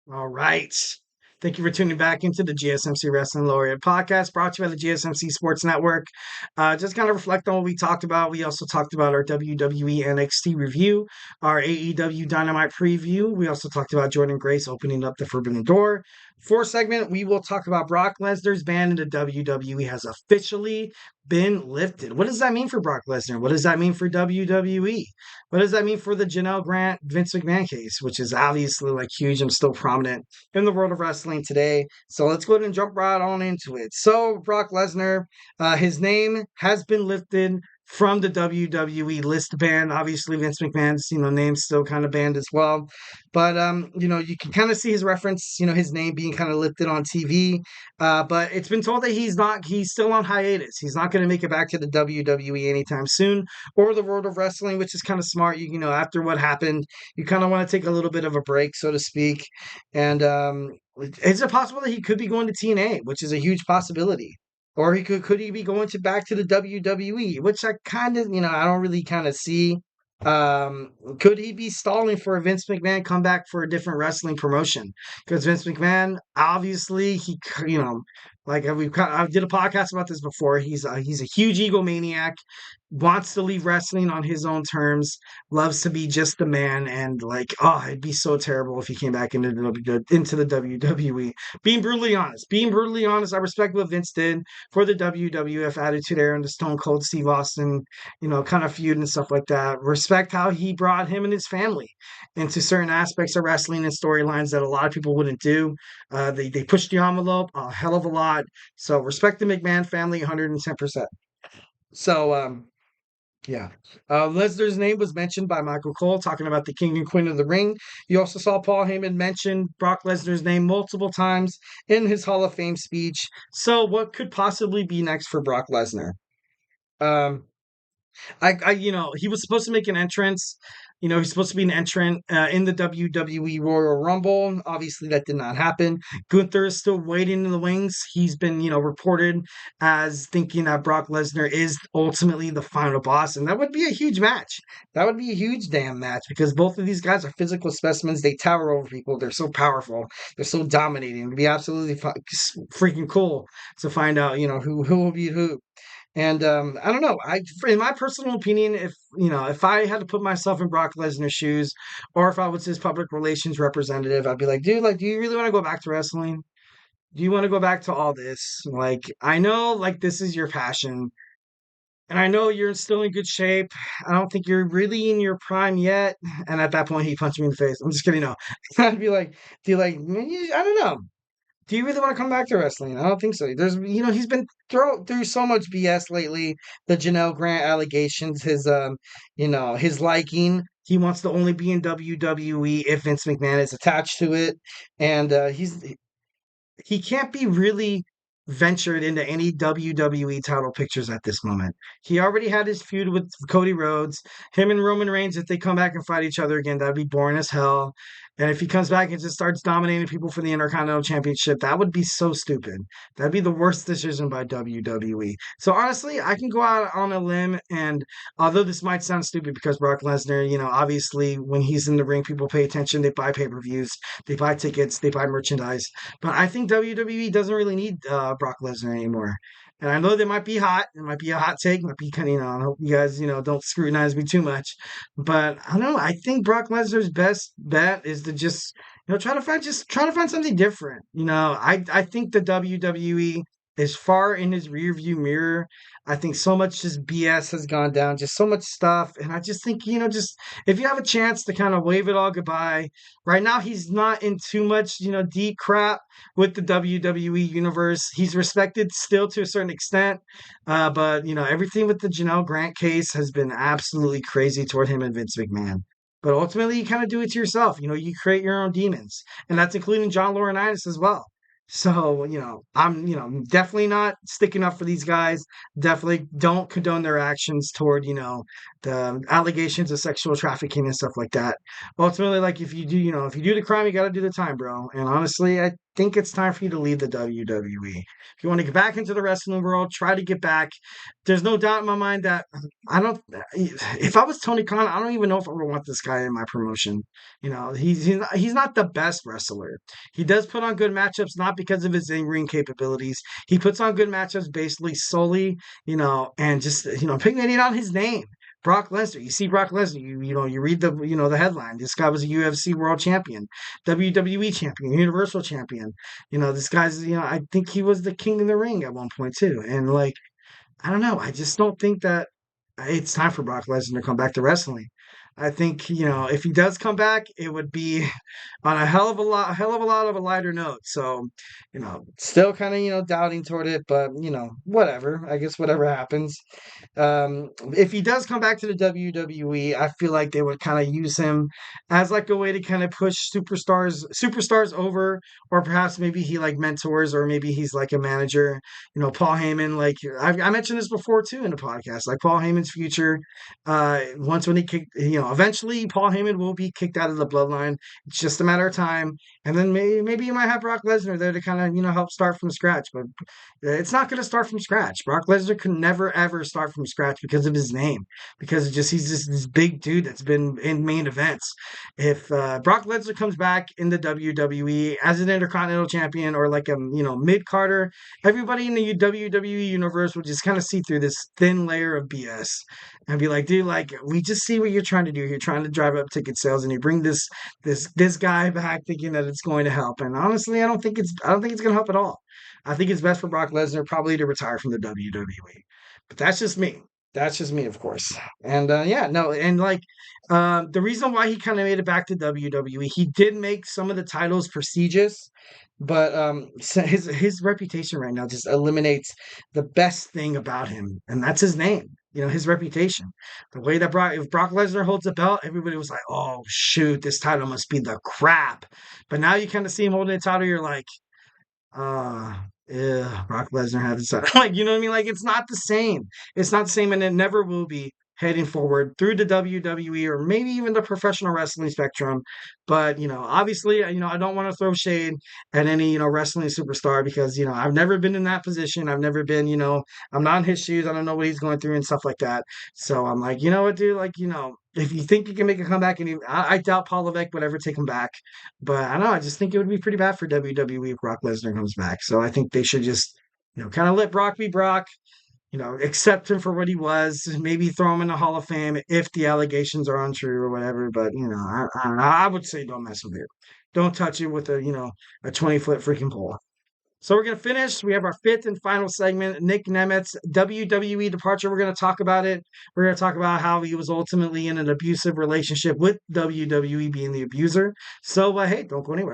All right. Thank you for tuning back into the GSMC Wrestling Laureate Podcast, brought to you by the GSMC Sports Network. Just kind of reflect on what we talked about. We also talked about our WWE NXT review, our AEW Dynamite preview. We also talked about Jordan Grace opening up the Forbidden Door. Fourth segment, we will talk about Brock Lesnar's ban in the WWE has officially been lifted. What does that mean for Brock Lesnar? What does that mean for WWE? What does that mean for the Janel Grant Vince McMahon case, which is obviously like huge and still prominent in the world of wrestling today? So let's go ahead and jump right on into it. So Brock Lesnar, his name has been lifted from the WWE list ban. Obviously, Vince McMahon's name's still kind of banned as well, but you can kind of see his reference, his name being kind of lifted on TV. But it's been told that he's still on hiatus. He's not going to make it back to the WWE anytime soon or the world of wrestling, which is kind of smart. After what happened, you kind of want to take a little bit of a break, so to speak. And is it possible that he could be going to TNA, which is a huge possibility? Or could he be going to back to the WWE, which I kind of, I don't really kind of see. Could he be stalling for a Vince McMahon comeback for a different wrestling promotion? Because Vince McMahon, obviously, like I did a podcast about this before. He's a huge egomaniac, wants to leave wrestling on his own terms, loves to be just the man, and like, oh, it'd be so terrible if he came back into the WWE. Being brutally honest, I respect what Vince did for the WWF Attitude Era and the Stone Cold Steve Austin, kind of feud and stuff like that. Respect how he brought him and his family into certain aspects of wrestling and storylines that a lot of people wouldn't do. They pushed the envelope a hell of a lot. So respect the McMahon family 110%. So yeah. Lesnar's name was mentioned by Michael Cole talking about the King and Queen of the Ring. You also saw Paul Heyman mention Brock Lesnar's name multiple times in his Hall of Fame speech. So what could possibly be next for Brock Lesnar? Um, he was supposed to make an entrance. He's supposed to be an entrant in the WWE Royal Rumble. Obviously, that did not happen. Gunther is still waiting in the wings. He's been, reported as thinking that Brock Lesnar is ultimately the final boss, and that would be a huge match. That would be a huge damn match because both of these guys are physical specimens. They tower over people. They're so powerful. They're so dominating. It'd be absolutely freaking cool to find out, who will be who. And I don't know. In my personal opinion, if I had to put myself in Brock Lesnar's shoes, or if I was his public relations representative, I'd be like, dude, like, do you really want to go back to wrestling? Do you want to go back to all this? Like, I know, like, this is your passion, and I know you're still in good shape. I don't think you're really in your prime yet. And at that point, he punched me in the face. I'm just kidding. No, I'd be like, do you like? I don't know. Do you really want to come back to wrestling? I don't think so. He's been through so much BS lately. The Janel Grant allegations, his liking. He wants to only be in WWE if Vince McMahon is attached to it, and he can't be really ventured into any WWE title pictures at this moment. He already had his feud with Cody Rhodes. Him and Roman Reigns, if they come back and fight each other again, that'd be boring as hell. And if he comes back and just starts dominating people for the Intercontinental Championship, that would be so stupid. That'd be the worst decision by WWE. So honestly, I can go out on a limb, and although this might sound stupid because Brock Lesnar, obviously when he's in the ring, people pay attention, they buy pay-per-views, they buy tickets, they buy merchandise. But I think WWE doesn't really need Brock Lesnar anymore. And I know they might be hot. It might be a hot take. Might be kind of, I hope you guys, don't scrutinize me too much. But I don't know. I think Brock Lesnar's best bet is to just, try to find something different. I think the WWE is far in his rearview mirror. I think so much just BS has gone down, just so much stuff. And I just think, just if you have a chance to kind of wave it all goodbye, right now he's not in too much, deep crap with the WWE universe. He's respected still to a certain extent. But everything with the Janelle Grant case has been absolutely crazy toward him and Vince McMahon. But ultimately, you kind of do it to yourself. You create your own demons. And that's including John Laurinaitis as well. So, I'm, definitely not sticking up for these guys. Definitely don't condone their actions toward, the allegations of sexual trafficking and stuff like that. Ultimately, like if you do the crime, you got to do the time, bro. And honestly, think it's time for you to leave the WWE. If you want to get back into the wrestling world, try to get back. There's no doubt in my mind that I don't. If I was Tony Khan, I don't even know if I would want this guy in my promotion. He's not the best wrestler. He does put on good matchups, not because of his in-ring capabilities. He puts on good matchups basically solely, and just picking on his name. Brock Lesnar. You see Brock Lesnar. You read the headline. This guy was a UFC World Champion, WWE Champion, Universal Champion. This guy's. I think he was the king in the ring at one point too. And like, I don't know. I just don't think that it's time for Brock Lesnar to come back to wrestling. I think if he does come back, it would be on a hell of a lot of a lighter note. So, still kind of doubting toward it, but whatever. I guess whatever happens. If he does come back to the WWE, I feel like they would kind of use him as like a way to kind of push superstars over, or perhaps maybe he like mentors, or maybe he's like a manager. Paul Heyman, like I mentioned this before too in the podcast, like Paul Heyman's future. Once when he kicked, eventually Paul Heyman will be kicked out of the bloodline. It's just a matter of time, and then maybe you might have Brock Lesnar there to kind of help start from scratch, but it's not going to start from scratch. Brock Lesnar could never ever start from scratch because of his name, because he's just this big dude that's been in main events. If Brock Lesnar comes back in the WWE as an Intercontinental Champion or like a mid Carter, everybody in the WWE universe will just kind of see through this thin layer of BS and be like, dude, like we just see what you're trying to do. You're trying to drive up ticket sales, and you bring this guy back thinking that it's going to help. And honestly, I don't think it's going to help at all. I think it's best for Brock Lesnar probably to retire from the WWE. But that's just me. That's just me, of course. And the reason why he kind of made it back to WWE, he did make some of the titles prestigious, but so his reputation right now just eliminates the best thing about him, and that's his name. His reputation. The way that if Brock Lesnar holds a belt, everybody was like, "Oh shoot, this title must be the crap." But now you kind of see him holding the title, you're like, yeah, Brock Lesnar had this. Like, you know what I mean? Like, it's not the same. It's not the same, and it never will be heading forward through the WWE or maybe even the professional wrestling spectrum. But, obviously, I don't want to throw shade at any, wrestling superstar because, I've never been in that position. I've never been, I'm not in his shoes. I don't know what he's going through and stuff like that. So I'm like, you know what, dude? Like, if you think you can make a comeback, and I doubt Paul Levesque would ever take him back. But I don't know. I just think it would be pretty bad for WWE if Brock Lesnar comes back. So I think they should just, kind of let Brock be Brock. Accept him for what he was. Maybe throw him in the Hall of Fame if the allegations are untrue or whatever. But I would say don't mess with it. Don't touch it with a 20-foot freaking pole. So we're going to finish. We have our fifth and final segment, Nick Nemet's WWE departure. We're going to talk about it. We're going to talk about how he was ultimately in an abusive relationship with WWE being the abuser. So, hey, don't go anywhere.